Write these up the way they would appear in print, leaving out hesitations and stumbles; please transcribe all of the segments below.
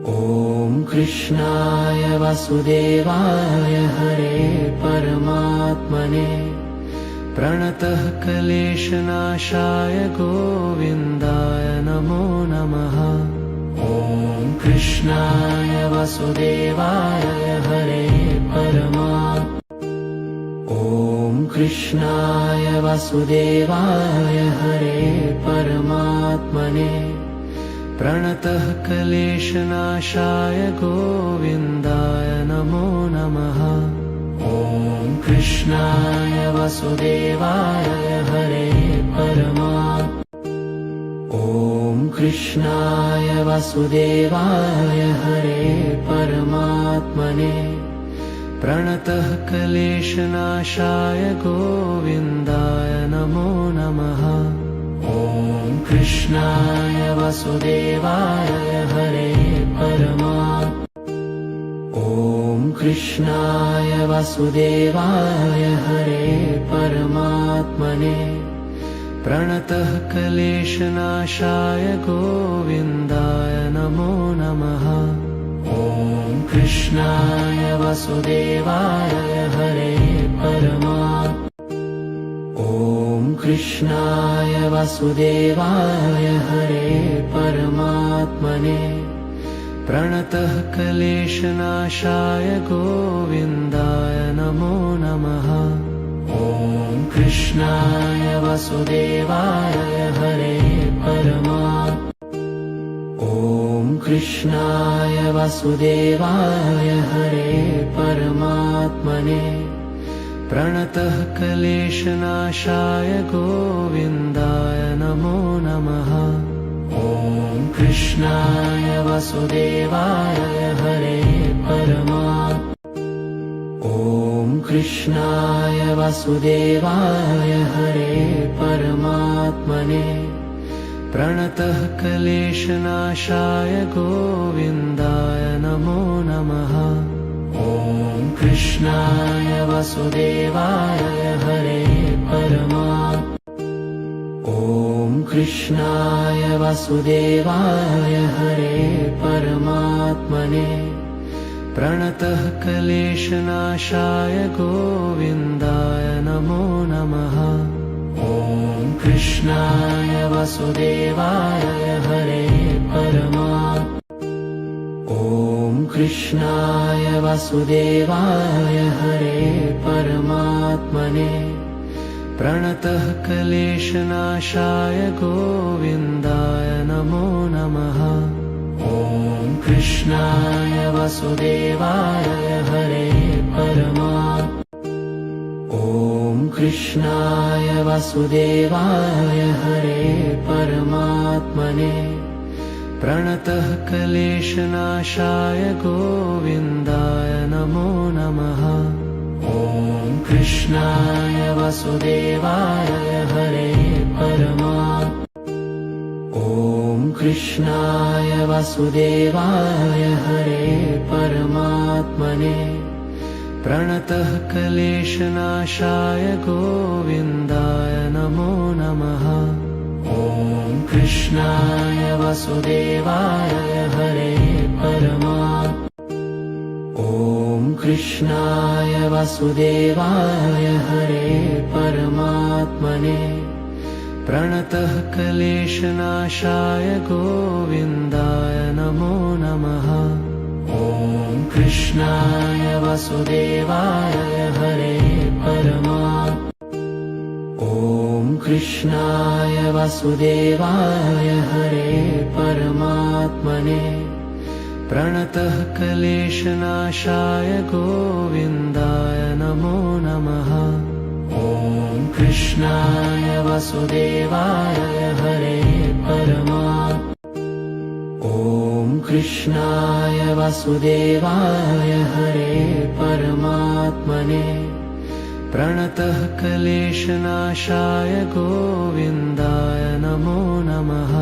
ॐ कृष्णाय वासुदेवाय हरे परमात्मने प्रणतः क्लेशनाशाय गोविन्दाय नमो नमः। ॐ कृष्णाय वासुदेवाय हरे ॐ कृष्णाय वासुदेवाय हरे परमात्मने प्रणतः क्लेशनाशाय गोविन्दाय नमो नमः। ॐ कृष्णाय वासुदेवाय हरे ॐ कृष्णाय वासुदेवाय हरे परमात्मने प्रणतः क्लेशनाशाय गोविन्दाय नमो नमः। ॐ कृष्णाय वासुदेवाय हरे ॐ कृष्णाय वासुदेवाय हरे परमात्मने प्रणतः क्लेशनाशाय गोविन्दाय नमो नमः। ॐ कृष्णाय वासुदेवाय हरे ॐ कृष्णाय वासुदेवाय हरे परमात्मने प्रणतः क्लेशनाशाय गोविन्दाय नमो नमः। ॐ कृष्णाय वासुदेवाय हरे ॐ कृष्णाय वासुदेवाय हरे परमात्मने प्रणतः क्लेशनाशाय गोविन्दाय नमो नमः। ॐ कृष्णाय वासुदेवाय हरे ॐ कृष्णाय वासुदेवाय हरे परमात्मने प्रणतः क्लेशनाशाय गोविन्दाय नमो नमः। ॐ कृष्णाय वासुदेवाय हरे ॐ कृष्णाय वासुदेवाय हरे परमात्मने प्रणतः क्लेशनाशाय गोविन्दाय नमो नमः। ॐ कृष्णाय वासुदेवाय हरे ॐ कृष्णाय वासुदेवाय हरे परमात्मने प्रणतः क्लेशनाशाय गोविन्दाय नमो नमः। ॐ कृष्णाय वासुदेवाय हरे ॐ कृष्णाय वासुदेवाय हरे परमात्मने प्रणतः क्लेशनाशाय गोविन्दाय नमो नमः। ॐ कृष्णाय वासुदेवाय हरे ॐ कृष्णाय वासुदेवाय हरे परमात्मने प्रणतः क्लेशनाशाय गोविन्दाय नमो नमः। ॐ कृष्णाय वासुदेवाय हरे ॐ कृष्णाय वासुदेवाय हरे परमात्मने प्रणतः क्लेशनाशाय गोविन्दाय नमो नमः। ॐ कृष्णाय वासुदेवाय हरे ॐ कृष्णाय वासुदेवाय हरे परमात्मने प्रणतः क्लेशनाशाय गोविन्दाय नमो नमः। ॐ कृष्णाय वासुदेवाय हरे ॐ कृष्णाय वासुदेवाय हरे परमात्मने प्रणतः क्लेशनाशाय गोविन्दाय नमो नमः।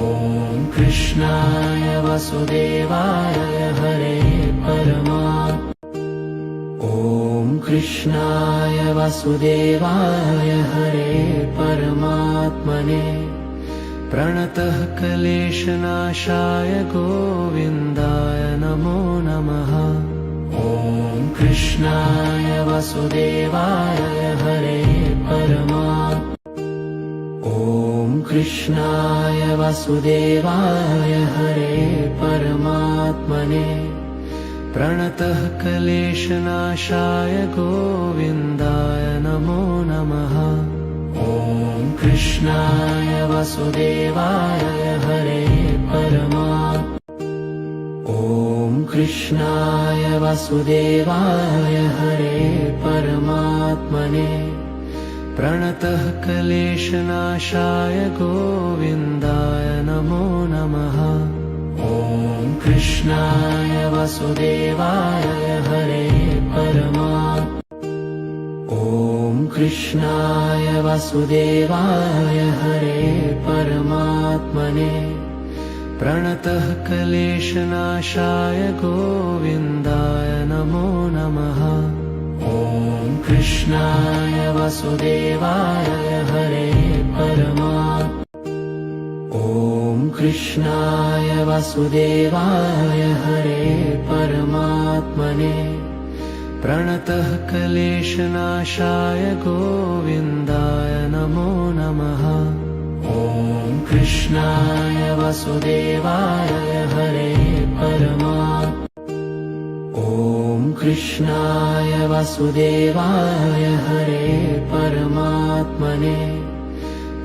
ॐ कृष्णाय वासुदेवाय हरे ॐ कृष्णाय वासुदेवाय हरे परमात्मने प्रणतः क्लेशनाशाय गोविन्दाय नमो नमः। ॐ कृष्णाय वासुदेवाय हरे परमात्मने। ॐ कृष्णाय वासुदेवाय हरे परमात्मने। प्रणतः क्लेशनाशाय गोविन्दाय नमो नमः। ॐ कृष्णाय वासुदेवाय हरे परमात्मने। ॐ कृष्णाय वासुदेवाय हरे परमात्मने। प्रणतः क्लेशनाशाय गोविन्दाय नमो नमः। ॐ कृष्णाय वासुदेवाय हरे परमात्मने। ॐ कृष्णाय वासुदेवाय हरे परमात्मने। प्रणतः क्लेशनाशाय गोविन्दाय नमो नमः। ॐ कृष्णाय वासुदेवाय हरे परमात्मने। ॐ कृष्णाय वासुदेवाय हरे परमात्मने। प्रणतः क्लेशनाशाय गोविन्दाय नमो नमः। ॐ कृष्णाय वासुदेवाय हरे परमात्मने। ॐ कृष्णाय वासुदेवाय हरे परमात्मने।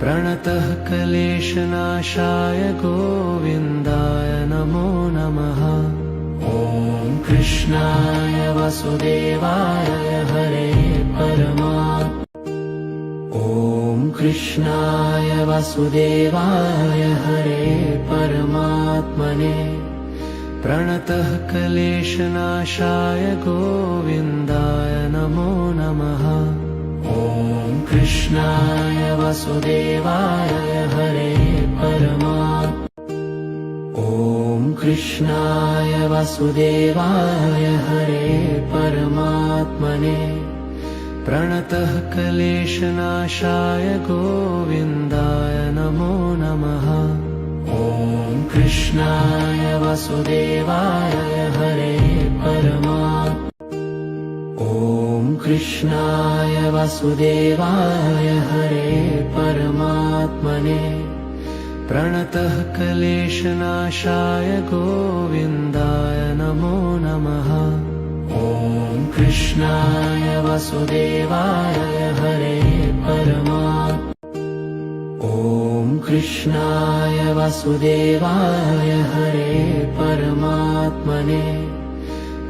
प्रणतः क्लेशनाशाय गोविन्दाय नमो नमः। ॐ कृष्णाय वासुदेवाय हरे परमात्मने। ॐ कृष्णाय वासुदेवाय हरे परमात्मने। प्रणतः क्लेशनाशाय गोविन्दाय नमो नमः। ॐ कृष्णाय वासुदेवाय हरे परमात्मने। ॐ कृष्णाय वासुदेवाय हरे परमात्मने। प्रणतः क्लेशनाशाय गोविन्दाय नमो नमः। ॐ कृष्णाय वासुदेवाय हरे परमात्मने। ॐ कृष्णाय वासुदेवाय हरे परमात्मने। प्रणतः क्लेशनाशाय गोविन्दाय नमो नमः। ॐ कृष्णाय वासुदेवाय हरे परमात्मने। ॐ कृष्णाय वासुदेवाय हरे परमात्मने।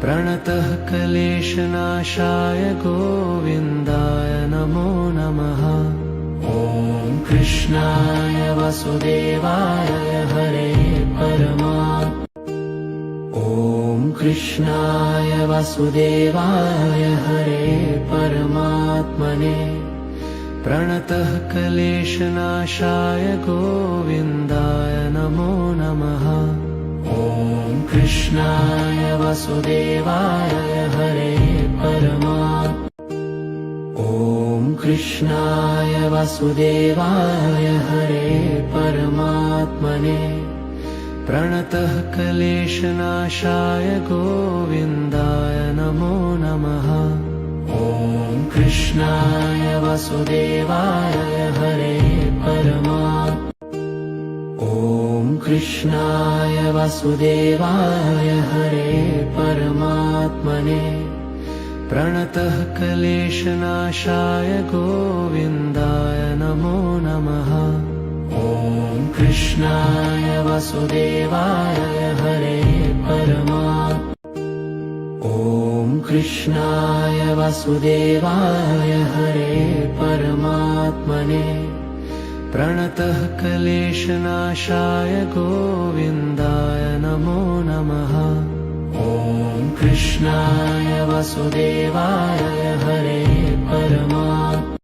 प्रणतः क्लेशनाशाय गोविन्दाय नमो नमः। ॐ कृष्णाय वासुदेवाय हरे परमात्मने। ॐ कृष्णाय वासुदेवाय हरे परमात्मने। प्रणतः क्लेशनाशाय गोविन्दाय नमो नमः। ॐ कृष्णाय वासुदेवाय हरे परमात्मने। ॐ कृष्णाय वासुदेवाय हरे परमात्मने। प्रणतः क्लेशनाशाय गोविन्दाय नमो नमः। ॐ कृष्णाय वासुदेवाय हरे परमात्मने। ॐ कृष्णाय वासुदेवाय हरे परमात्मने। प्रणतः क्लेशनाशाय गोविन्दाय नमो नमः। ॐ कृष्णाय वासुदेवाय हरे परमात्मने। ॐ कृष्णाय वासुदेवाय हरे परमात्मने। प्रणतः क्लेशनाशाय गोविन्दाय नमो नमः। ॐ कृष्णाय वासुदेवाय हरे परमात्मने।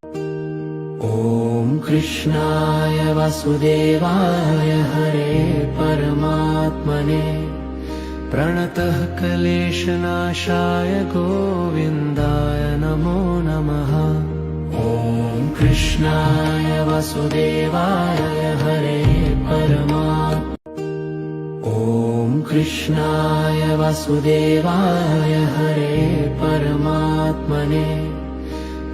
ॐ कृष्णाय वासुदेवाय हरे परमात्मने। प्रणतः क्लेशनाशाय गोविन्दाय नमो नमः। ॐ कृष्णाय वासुदेवाय हरे परमात्मने ॐ कृष्णाय वासुदेवाय हरे परमात्मने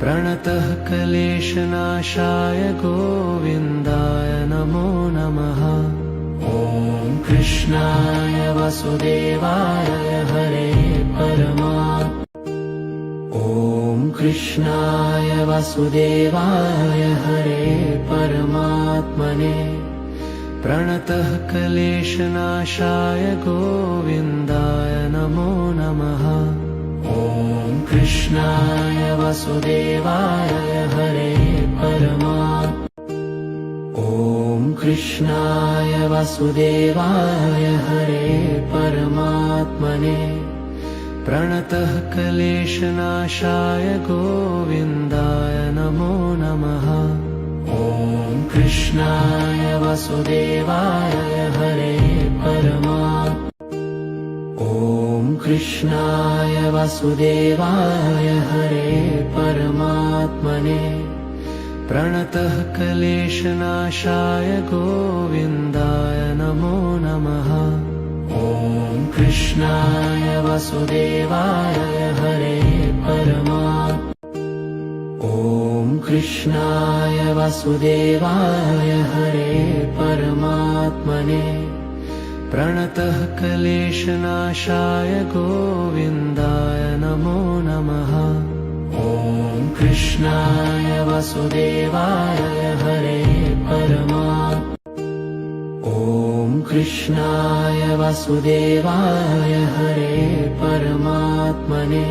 प्रणतः क्लेशनाशाय गोविन्दाय नमो नमः ॐ कृष्णाय वासुदेवाय हरे परमात्मने ॐ कृष्णाय वासुदेवाय हरे परमात्मने प्रणतः क्लेशनाशाय गोविन्दाय नमो नमः ॐ कृष्णाय वासुदेवाय हरे परमात्मने ॐ कृष्णाय वासुदेवाय हरे परमात्मने प्रणतः क्लेशनाशाय गोविन्दाय नमो नमः ॐ कृष्णाय वासुदेवाय हरे परमात्मने ॐ कृष्णाय वासुदेवाय हरे परमात्मने प्रणतः क्लेशनाशाय गोविन्दाय नमो नमः ॐ कृष्णाय वासुदेवाय हरे परमात्मने ॐ कृष्णाय वासुदेवाय हरे परमात्मने प्रणतः क्लेशनाशाय गोविन्दाय नमो नमः ॐ कृष्णाय वासुदेवाय हरे परमात्मने ॐ कृष्णाय वासुदेवाय हरे परमात्मने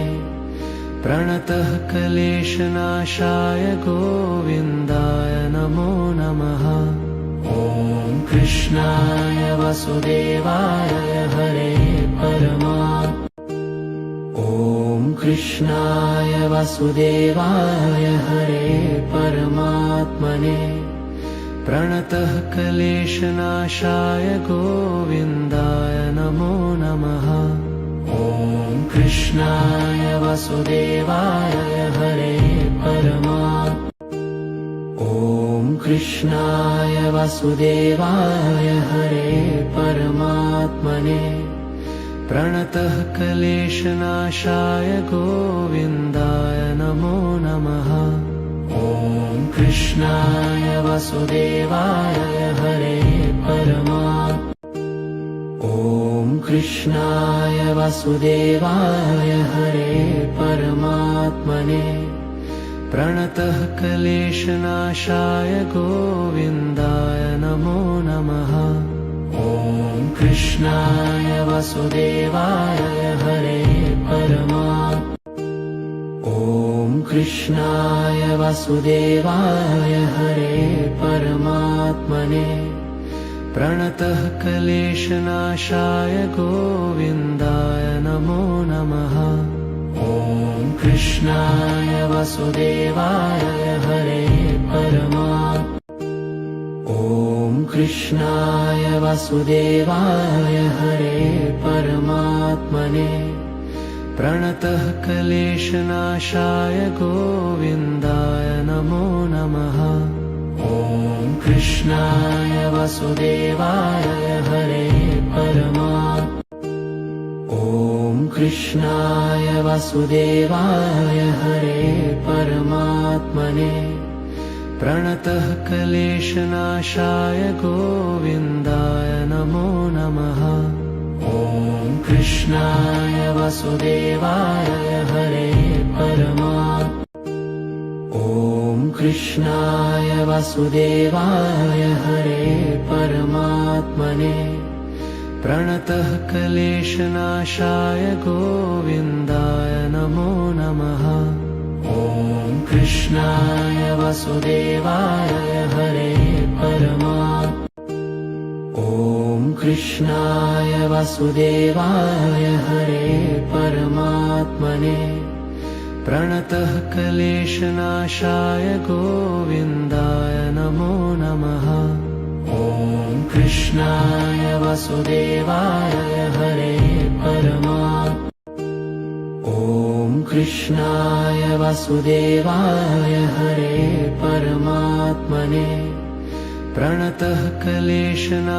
प्रणतः क्लेशनाशाय गोविन्दाय नमो नमः ॐ कृष्णाय वासुदेवाय हरे परमात्मने ॐ कृष्णाय वासुदेवाय हरे परमात्मने प्रणतः क्लेशनाशाय गोविन्दाय नमो नमः ॐ कृष्णाय वासुदेवाय हरे परमात्मने ॐ कृष्णाय वासुदेवाय हरे परमात्मने प्रणतः क्लेशनाशाय गोविन्दाय नमो नमः ॐ कृष्णाय वासुदेवाय हरे परमात्मने ॐ कृष्णाय वासुदेवाय हरे परमात्मने प्रणतः क्लेशनाशाय गोविन्दाय नमो नमः ॐ कृष्णाय वासुदेवाय हरे परमात्मने ॐ कृष्णाय वासुदेवाय हरे परमात्मने प्रणतः क्लेशनाशाय गोविन्दाय नमो नमः ॐ कृष्णाय वासुदेवाय हरे परमात्मने ॐ कृष्णाय वासुदेवाय हरे परमात्मने प्रणतः क्लेशनाशाय गोविन्दाय नमो नमः ॐ कृष्णाय वासुदेवाय हरे परमात्मने ॐ कृष्णाय वासुदेवाय हरे परमात्मने प्रणतः क्लेशनाशाय गोविन्दाय नमो नमः ॐ कृष्णाय वासुदेवाय हरे परमात्मने ॐ कृष्णाय वासुदेवाय हरे परमात्मने प्रणतः क्लेशनाशाय गोविन्दाय नमो नमः ॐ कृष्णाय वासुदेवाय हरे परमात्मने ॐ कृष्णाय वासुदेवाय हरे परमात्मने प्रणतः क्लेशनाशाय गोविन्दाय नमो नमः ॐ कृष्णाय वासुदेवाय हरे परमात्मने ॐ कृष्णाय वासुदेवाय हरे परमात्मने प्रणतः क्लेशना